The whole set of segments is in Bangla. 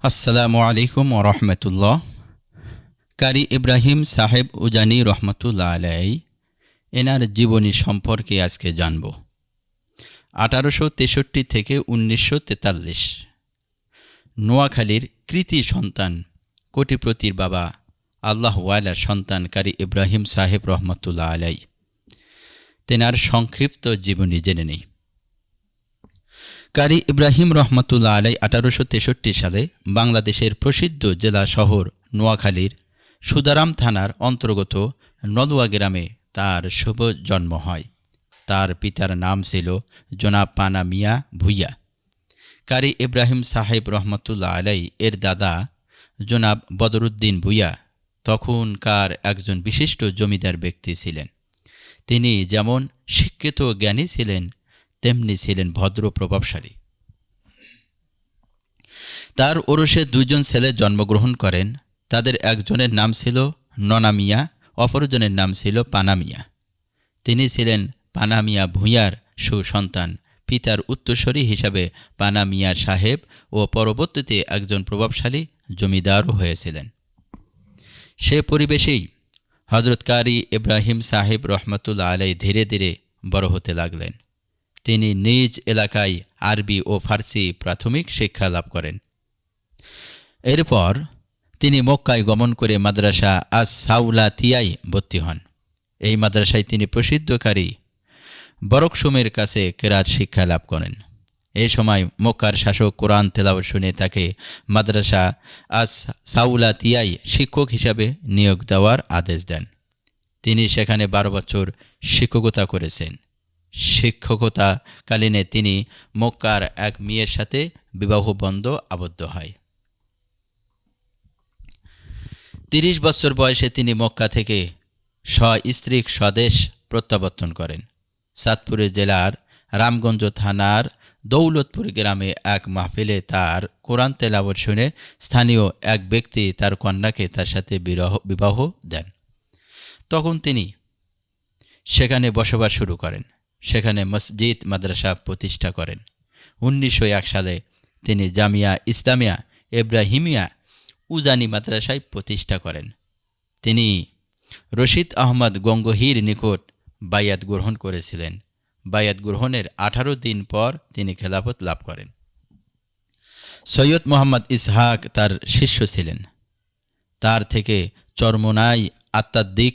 আসসালামু আলাইকুম ওরহমতুল্লাহ। কারি ইব্রাহিম সাহেব উজানি রহমতুল্লাহ আলাই এনার জীবনী সম্পর্কে আজকে জানব। 1863 থেকে 1943 নোয়াখালীর কৃতি সন্তান, কোটিপতির বাবা আল্লাহওয়ালার সন্তান কারি ইব্রাহিম সাহেব রহমতুল্লাহ আলাই। তেনার সংক্ষিপ্ত জীবনী জেনে নেই। কারি ইব্রাহিম রহমতুল্লাহ আলাই 1863 সালে বাংলাদেশের প্রসিদ্ধ জেলা শহর নোয়াখালীর সুদারাম থানার অন্তর্গত নদুয়া গ্রামে তার শুভ জন্ম হয়। তার পিতার নাম ছিল জনাব পানা মিয়া ভুইয়া। কারি ইব্রাহিম সাহেব রহমতুল্লাহ আলাই এর দাদা জনাব বদরুদ্দিন ভুইয়া তখনকার একজন বিশিষ্ট জমিদার ব্যক্তি ছিলেন। তিনি যেমন শিক্ষিত জ্ঞানী ছিলেন, তেমনি ছিলেন ভদ্র প্রভাবশালী। তার ওরসে দুইজন ছেলে জন্মগ্রহণ করেন। তাদের একজনের নাম ছিল ননা মিয়া, অপরজনের নাম ছিল পানা মিয়া। তিনি ছিলেন পানা মিয়া ভূঁইয়ার সুসন্তান। পিতার উত্তরসূরি হিসাবে পানা মিয়া সাহেব ও পরবর্তীতে একজন প্রভাবশালী জমিদারও হয়েছিলেন। সে পরিবেশেই হজরত কারি ইব্রাহিম সাহেব রহমতুল্লাহ আলাই ধীরে ধীরে বড় হতে লাগলেন। তিনি নিজ এলাকায় আরবি ও ফার্সি প্রাথমিক শিক্ষা লাভ করেন। এরপর তিনি মক্কায় গমন করে মাদ্রাসা আস সাউলাতিয়ায় ভর্তি হন। এই মাদ্রাসায় তিনি প্রসিদ্ধ কারি বরকসুমের কাছে কেরাত শিক্ষা লাভ করেন। এই সময় মক্কার শাসক কোরআন তেলাওয়াত শুনে তাকে মাদ্রাসা আস সাউলাতিয়ায় শিক্ষক হিসাবে নিয়োগ দেওয়ার আদেশ দেন। তিনি সেখানে 12 বছর শিক্ষকতা করেছেন। শিক্ষকতাকালীনে তিনি মক্কার এক মেয়ের সাথে বিবাহবন্ধ আবদ্ধ হয়। 30 বছর বয়সে তিনি মক্কা থেকে সস্ত্রীক স্বদেশ প্রত্যাবর্তন করেন। চাঁদপুর জেলার রামগঞ্জ থানার দৌলতপুর গ্রামে এক মাহফিলে তার কোরআন তেলাওয়াত শুনে স্থানীয় এক ব্যক্তি তার কন্যাকে তার সাথে বিবাহ দেন। তখন তিনি সেখানে বসবাস শুরু করেন। সেখানে মসজিদ মাদ্রাসা প্রতিষ্ঠা করেন। 1901 সালে তিনি জামিয়া ইসলামিয়া ইব্রাহিমিয়া উজানি মাদ্রাসায় প্রতিষ্ঠা করেন। তিনি রশিদ আহমদ গঙ্গোহীর নিকট বায়াত গ্রহণ করেছিলেন। বায়াত গ্রহণের 18 দিন পর তিনি খেলাফত লাভ করেন। সৈয়দ মোহাম্মদ ইসহাক তার শিষ্য ছিলেন। তার থেকে চরমোনাই আত্মাদ্দিক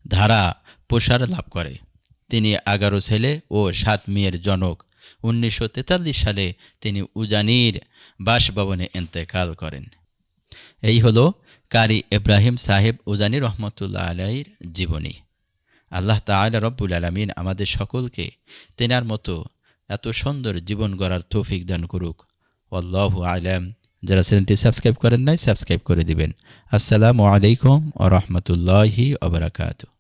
ধারা প্রসার লাভ করে। তিনি 11 ছেলে ও 7 মেয়ের জনক। 1943 সালে তিনি উজানির বাসভবনে ইন্তেকাল করেন। এই হলো কারি ইব্রাহিম সাহেব উজানি রহমতুল্লাহ আলাইহির জীবনী। আল্লাহ তাআলা রব্বুল আলামিন আমাদের সকলকে তেনার মতো এত সুন্দর জীবন গড়ার তৌফিক দান করুক। আল্লাহু আলাম। যারা চ্যানেলটি সাবস্ক্রাইব করেন নাই, সাবস্ক্রাইব করে দিবেন। আসসালামু আলাইকুম ওয়া রাহমাতুল্লাহি ওয়া বারাকাতুহু।